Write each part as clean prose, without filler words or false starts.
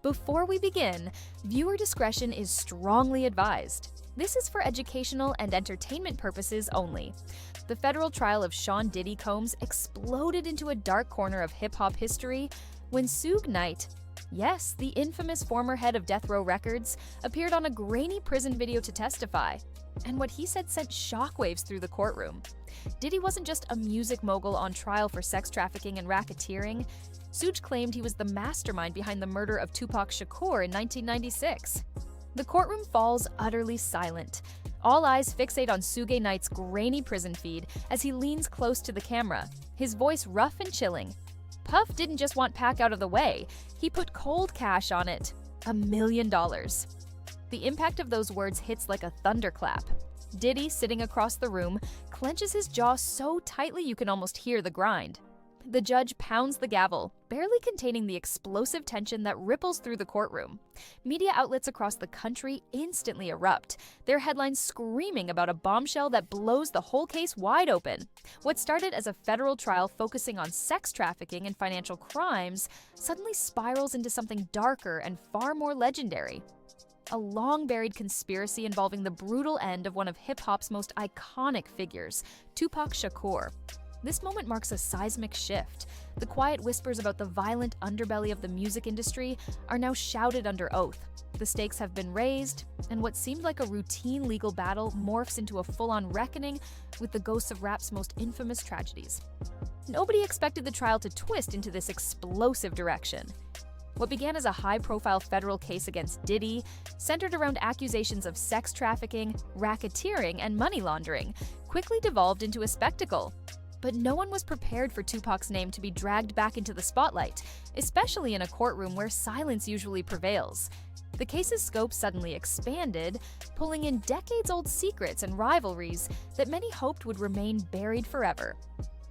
Before we begin, viewer discretion is strongly advised. This is for educational and entertainment purposes only. The federal trial of Sean Diddy Combs exploded into a dark corner of hip-hop history when Suge Knight, yes, the infamous former head of Death Row Records, appeared on a grainy prison video to testify. And what he said sent shockwaves through the courtroom. Diddy wasn't just a music mogul on trial for sex trafficking and racketeering. Suge claimed he was the mastermind behind the murder of Tupac Shakur in 1996. The courtroom falls utterly silent. All eyes fixate on Suge Knight's grainy prison feed as he leans close to the camera, his voice rough and chilling. Puff didn't just want Pac out of the way, he put cold cash on it. $1 million. The impact of those words hits like a thunderclap. Diddy, sitting across the room, clenches his jaw so tightly you can almost hear the grind. The judge pounds the gavel, barely containing the explosive tension that ripples through the courtroom. Media outlets across the country instantly erupt, their headlines screaming about a bombshell that blows the whole case wide open. What started as a federal trial focusing on sex trafficking and financial crimes suddenly spirals into something darker and far more legendary. A long-buried conspiracy involving the brutal end of one of hip-hop's most iconic figures, Tupac Shakur. This moment marks a seismic shift. The quiet whispers about the violent underbelly of the music industry are now shouted under oath. The stakes have been raised, and what seemed like a routine legal battle morphs into a full-on reckoning with the ghosts of rap's most infamous tragedies. Nobody expected the trial to twist into this explosive direction. What began as a high-profile federal case against Diddy, centered around accusations of sex trafficking, racketeering, and money laundering, quickly devolved into a spectacle. But no one was prepared for Tupac's name to be dragged back into the spotlight, especially in a courtroom where silence usually prevails. The case's scope suddenly expanded, pulling in decades-old secrets and rivalries that many hoped would remain buried forever.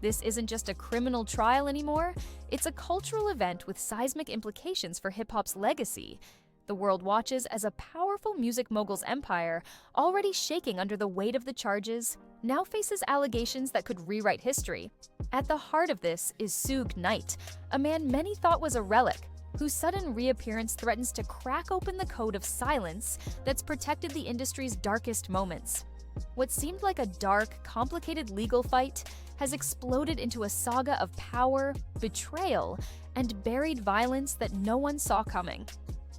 This isn't just a criminal trial anymore, it's a cultural event with seismic implications for hip-hop's legacy. The world watches as a powerful music mogul's empire, already shaking under the weight of the charges, now faces allegations that could rewrite history. At the heart of this is Suge Knight, a man many thought was a relic, whose sudden reappearance threatens to crack open the code of silence that's protected the industry's darkest moments. What seemed like a dark, complicated legal fight has exploded into a saga of power, betrayal, and buried violence that no one saw coming.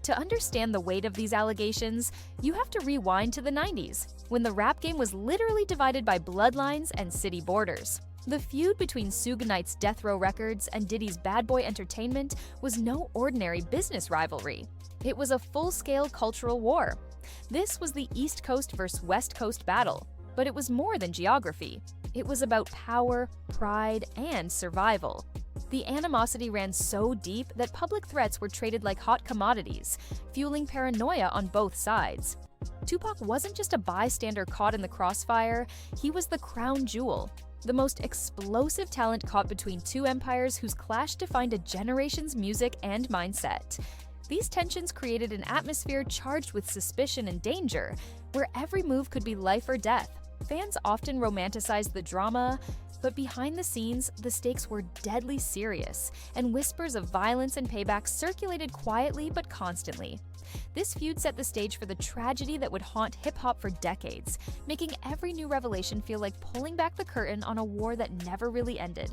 To understand the weight of these allegations, you have to rewind to the 90s, when the rap game was literally divided by bloodlines and city borders. The feud between Suge Knight's Death Row Records and Diddy's Bad Boy Entertainment was no ordinary business rivalry. It was a full-scale cultural war. This was the East Coast versus West Coast battle, but it was more than geography. It was about power, pride, and survival. The animosity ran so deep that public threats were traded like hot commodities, fueling paranoia on both sides. Tupac wasn't just a bystander caught in the crossfire, he was the crown jewel, the most explosive talent caught between two empires whose clash defined a generation's music and mindset. These tensions created an atmosphere charged with suspicion and danger, where every move could be life or death. Fans often romanticized the drama, but behind the scenes, the stakes were deadly serious, and whispers of violence and payback circulated quietly but constantly. This feud set the stage for the tragedy that would haunt hip-hop for decades, making every new revelation feel like pulling back the curtain on a war that never really ended.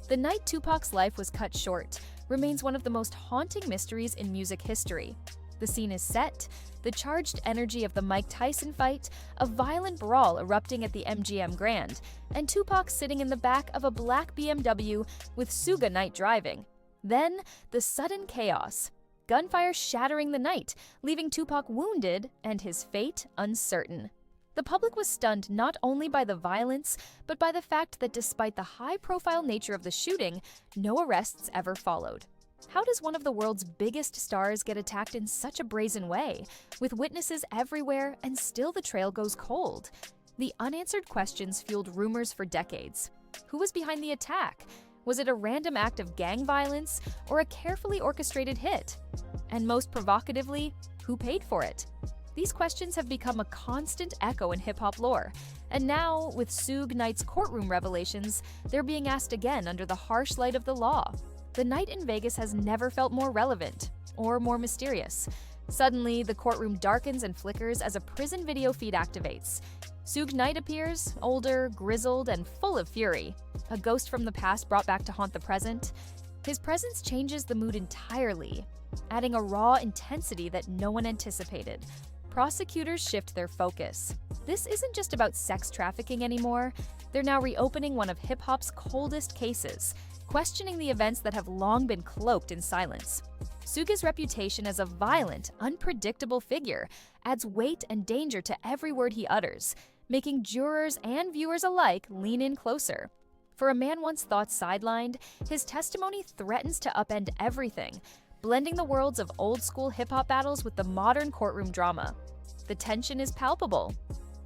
The night Tupac's life was cut short remains one of the most haunting mysteries in music history. The scene is set, the charged energy of the Mike Tyson fight, a violent brawl erupting at the MGM Grand, and Tupac sitting in the back of a black BMW with Suge Knight driving. Then, the sudden chaos. Gunfire shattering the night, leaving Tupac wounded and his fate uncertain. The public was stunned not only by the violence, but by the fact that despite the high-profile nature of the shooting, no arrests ever followed. How does one of the world's biggest stars get attacked in such a brazen way, with witnesses everywhere and still the trail goes cold? The unanswered questions fueled rumors for decades. Who was behind the attack? Was it a random act of gang violence or a carefully orchestrated hit? And most provocatively, who paid for it? These questions have become a constant echo in hip-hop lore, and now, with Suge Knight's courtroom revelations, they're being asked again under the harsh light of the law. The night in Vegas has never felt more relevant. or more mysterious. Suddenly, the courtroom darkens and flickers as a prison video feed activates. Suge Knight appears, older, grizzled, and full of fury. A ghost from the past brought back to haunt the present. His presence changes the mood entirely, adding a raw intensity that no one anticipated. Prosecutors shift their focus. This isn't just about sex trafficking anymore. They're now reopening one of hip-hop's coldest cases, questioning the events that have long been cloaked in silence. Suge's reputation as a violent, unpredictable figure adds weight and danger to every word he utters, making jurors and viewers alike lean in closer. For a man once thought sidelined, his testimony threatens to upend everything, blending the worlds of old-school hip-hop battles with the modern courtroom drama. The tension is palpable,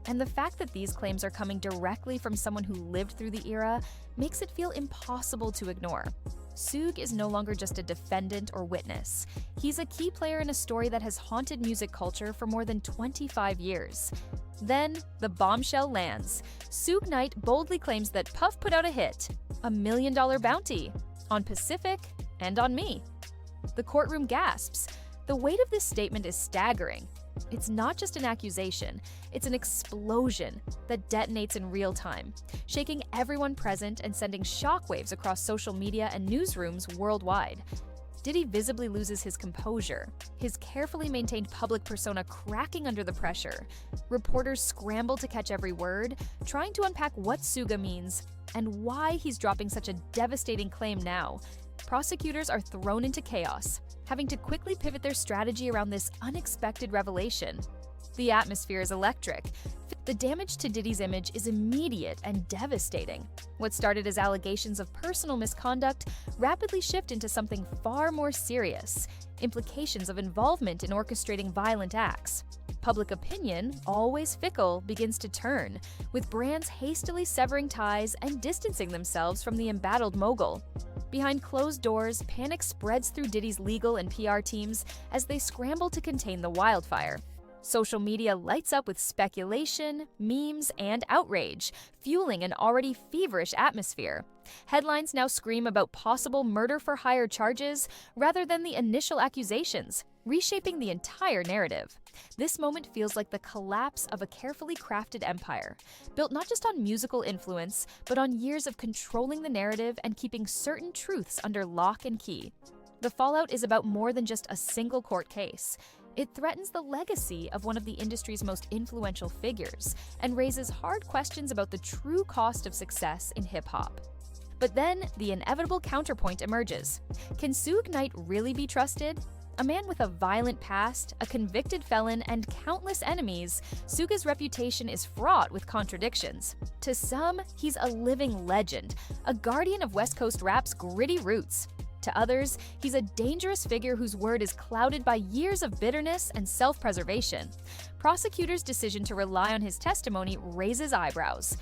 and the fact that these claims are coming directly from someone who lived through the era makes it feel impossible to ignore. Suge is no longer just a defendant or witness. He's a key player in a story that has haunted music culture for more than 25 years. Then, the bombshell lands. Suge Knight boldly claims that Puff put out a hit, $1 million bounty, on Pacific and on me. The courtroom gasps. The weight of this statement is staggering. It's not just an accusation, it's an explosion that detonates in real time, shaking everyone present and sending shockwaves across social media and newsrooms worldwide. Diddy visibly loses his composure, his carefully maintained public persona cracking under the pressure. Reporters scramble to catch every word, trying to unpack what Suga means and why he's dropping such a devastating claim now. Prosecutors are thrown into chaos, having to quickly pivot their strategy around this unexpected revelation. The atmosphere is electric. The damage to Diddy's image is immediate and devastating. What started as allegations of personal misconduct rapidly shift into something far more serious: implications of involvement in orchestrating violent acts. Public opinion, always fickle, begins to turn, with brands hastily severing ties and distancing themselves from the embattled mogul. Behind closed doors, panic spreads through Diddy's legal and PR teams as they scramble to contain the wildfire. Social media lights up with speculation, memes, and outrage, fueling an already feverish atmosphere. Headlines now scream about possible murder-for-hire charges rather than the initial accusations, reshaping the entire narrative. This moment feels like the collapse of a carefully crafted empire, built not just on musical influence, but on years of controlling the narrative and keeping certain truths under lock and key. The fallout is about more than just a single court case. It threatens the legacy of one of the industry's most influential figures and raises hard questions about the true cost of success in hip-hop. But then, the inevitable counterpoint emerges. Can Suge Knight really be trusted? A man with a violent past, a convicted felon, and countless enemies, Suga's reputation is fraught with contradictions. To some, he's a living legend, a guardian of West Coast rap's gritty roots. To others, he's a dangerous figure whose word is clouded by years of bitterness and self-preservation. Prosecutors' decision to rely on his testimony raises eyebrows.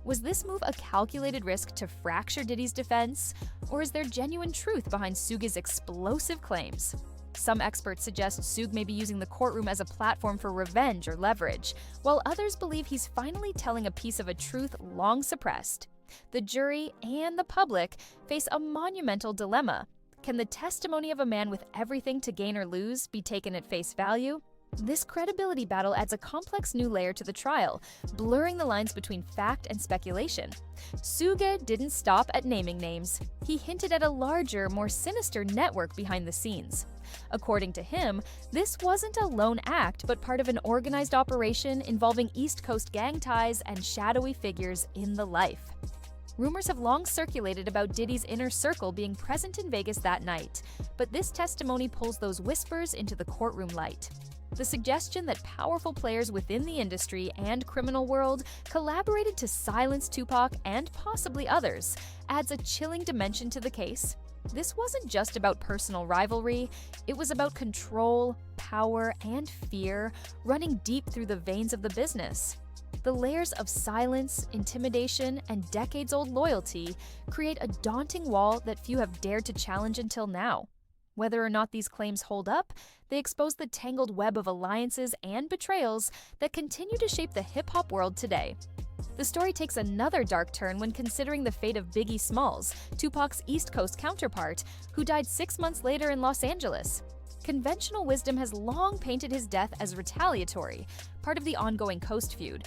Was this move a calculated risk to fracture Diddy's defense, or is there genuine truth behind Suge's explosive claims? Some experts suggest Suge may be using the courtroom as a platform for revenge or leverage, while others believe he's finally telling a piece of a truth long suppressed. The jury and the public face a monumental dilemma. Can the testimony of a man with everything to gain or lose be taken at face value? This credibility battle adds a complex new layer to the trial, blurring the lines between fact and speculation. Suge didn't stop at naming names. He hinted at a larger, more sinister network behind the scenes. According to him, this wasn't a lone act, but part of an organized operation involving East Coast gang ties and shadowy figures in the life. Rumors have long circulated about Diddy's inner circle being present in Vegas that night, but this testimony pulls those whispers into the courtroom light. The suggestion that powerful players within the industry and criminal world collaborated to silence Tupac and possibly others adds a chilling dimension to the case. This wasn't just about personal rivalry, it was about control, power, and fear running deep through the veins of the business. The layers of silence, intimidation, and decades-old loyalty create a daunting wall that few have dared to challenge until now. Whether or not these claims hold up, they expose the tangled web of alliances and betrayals that continue to shape the hip-hop world today. The story takes another dark turn when considering the fate of Biggie Smalls, Tupac's East Coast counterpart, who died 6 months later in Los Angeles. Conventional wisdom has long painted his death as retaliatory, part of the ongoing Coast feud.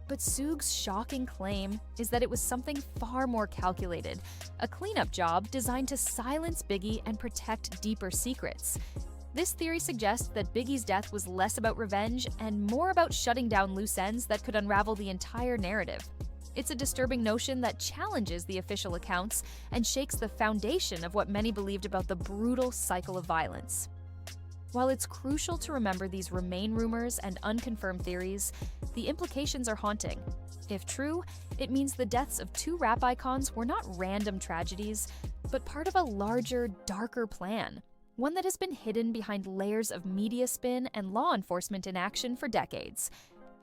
But Suge's shocking claim is that it was something far more calculated, a cleanup job designed to silence Biggie and protect deeper secrets. This theory suggests that Biggie's death was less about revenge and more about shutting down loose ends that could unravel the entire narrative. It's a disturbing notion that challenges the official accounts and shakes the foundation of what many believed about the brutal cycle of violence. While it's crucial to remember these remain rumors and unconfirmed theories, the implications are haunting. If true, it means the deaths of two rap icons were not random tragedies, but part of a larger, darker plan, one that has been hidden behind layers of media spin and law enforcement inaction for decades.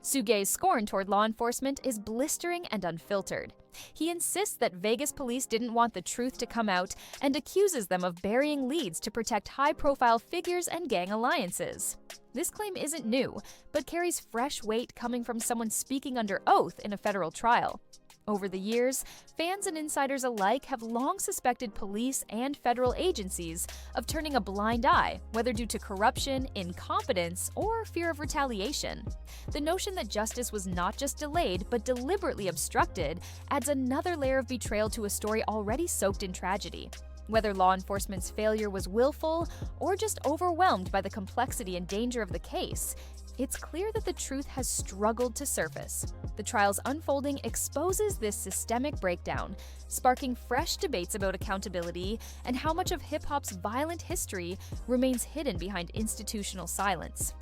Suge's scorn toward law enforcement is blistering and unfiltered. He insists that Vegas police didn't want the truth to come out and accuses them of burying leads to protect high-profile figures and gang alliances. This claim isn't new, but carries fresh weight coming from someone speaking under oath in a federal trial. Over the years, fans and insiders alike have long suspected police and federal agencies of turning a blind eye, whether due to corruption, incompetence, or fear of retaliation. The notion that justice was not just delayed, but deliberately obstructed, adds another layer of betrayal to a story already soaked in tragedy. Whether law enforcement's failure was willful or just overwhelmed by the complexity and danger of the case, it's clear that the truth has struggled to surface. The trial's unfolding exposes this systemic breakdown, sparking fresh debates about accountability and how much of hip-hop's violent history remains hidden behind institutional silence.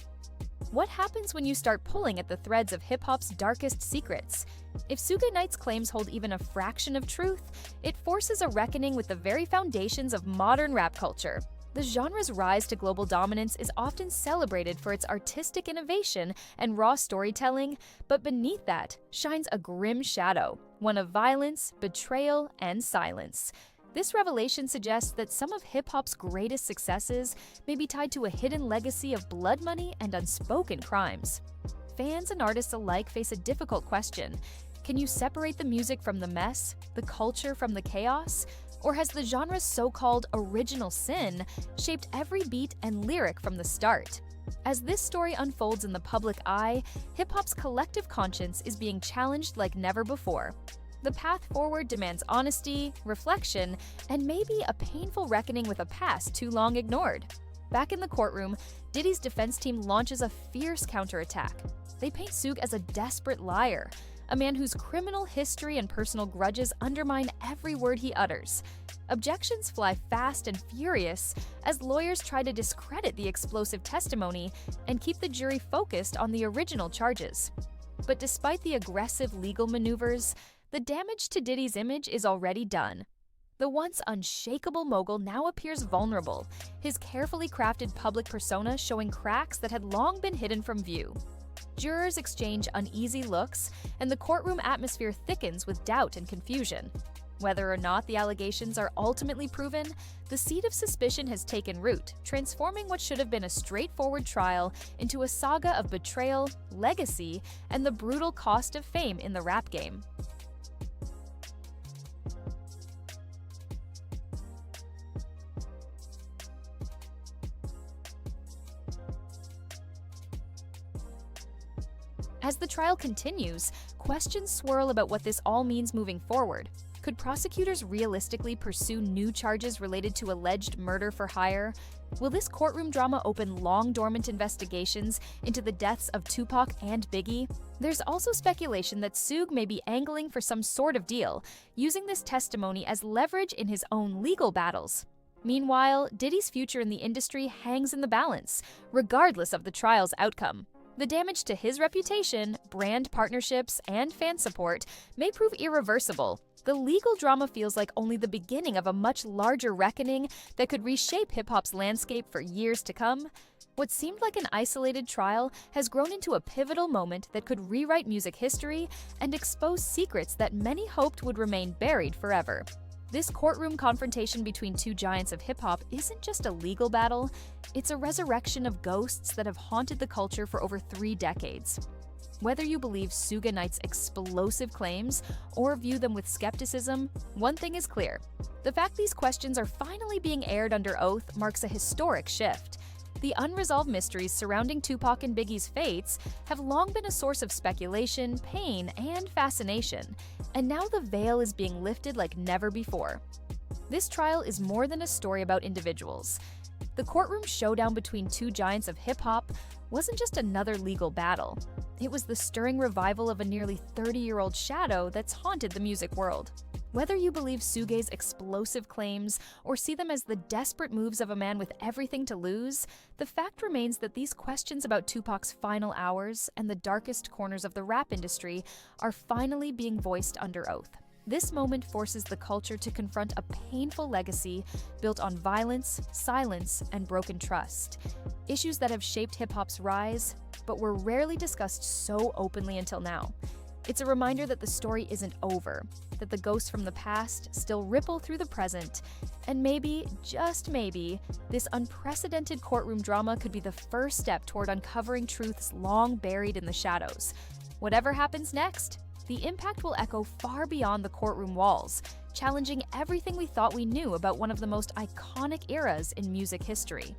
What happens when you start pulling at the threads of hip-hop's darkest secrets? If Suge Knight's claims hold even a fraction of truth, it forces a reckoning with the very foundations of modern rap culture. The genre's rise to global dominance is often celebrated for its artistic innovation and raw storytelling, but beneath that shines a grim shadow, one of violence, betrayal, and silence. This revelation suggests that some of hip-hop's greatest successes may be tied to a hidden legacy of blood money and unspoken crimes. Fans and artists alike face a difficult question. Can you separate the music from the mess, the culture from the chaos? Or has the genre's so-called original sin shaped every beat and lyric from the start? As this story unfolds in the public eye, hip-hop's collective conscience is being challenged like never before. The path forward demands honesty, reflection, and maybe a painful reckoning with a past too long ignored. Back in the courtroom, Diddy's defense team launches a fierce counterattack. They paint Suge as a desperate liar, a man whose criminal history and personal grudges undermine every word he utters. Objections fly fast and furious as lawyers try to discredit the explosive testimony and keep the jury focused on the original charges. But despite the aggressive legal maneuvers, the damage to Diddy's image is already done. The once unshakable mogul now appears vulnerable, his carefully crafted public persona showing cracks that had long been hidden from view. Jurors exchange uneasy looks, and the courtroom atmosphere thickens with doubt and confusion. Whether or not the allegations are ultimately proven, the seed of suspicion has taken root, transforming what should have been a straightforward trial into a saga of betrayal, legacy, and the brutal cost of fame in the rap game. As the trial continues, questions swirl about what this all means moving forward. Could prosecutors realistically pursue new charges related to alleged murder for hire? Will this courtroom drama open long-dormant investigations into the deaths of Tupac and Biggie? There's also speculation that Suge may be angling for some sort of deal, using this testimony as leverage in his own legal battles. Meanwhile, Diddy's future in the industry hangs in the balance, regardless of the trial's outcome. The damage to his reputation, brand partnerships, and fan support may prove irreversible. The legal drama feels like only the beginning of a much larger reckoning that could reshape hip-hop's landscape for years to come. What seemed like an isolated trial has grown into a pivotal moment that could rewrite music history and expose secrets that many hoped would remain buried forever. This courtroom confrontation between two giants of hip-hop isn't just a legal battle, it's a resurrection of ghosts that have haunted the culture for over 3 decades. Whether you believe Suge Knight's explosive claims or view them with skepticism, one thing is clear. The fact these questions are finally being aired under oath marks a historic shift. The unresolved mysteries surrounding Tupac and Biggie's fates have long been a source of speculation, pain, and fascination, and now the veil is being lifted like never before. This trial is more than a story about individuals. The courtroom showdown between two giants of hip-hop wasn't just another legal battle. It was the stirring revival of a nearly 30-year-old shadow that's haunted the music world. Whether you believe Suge's explosive claims or see them as the desperate moves of a man with everything to lose, the fact remains that these questions about Tupac's final hours and the darkest corners of the rap industry are finally being voiced under oath. This moment forces the culture to confront a painful legacy built on violence, silence, and broken trust. Issues that have shaped hip-hop's rise, but were rarely discussed so openly until now. It's a reminder that the story isn't over, that the ghosts from the past still ripple through the present, and maybe, just maybe, this unprecedented courtroom drama could be the first step toward uncovering truths long buried in the shadows. Whatever happens next, the impact will echo far beyond the courtroom walls, challenging everything we thought we knew about one of the most iconic eras in music history.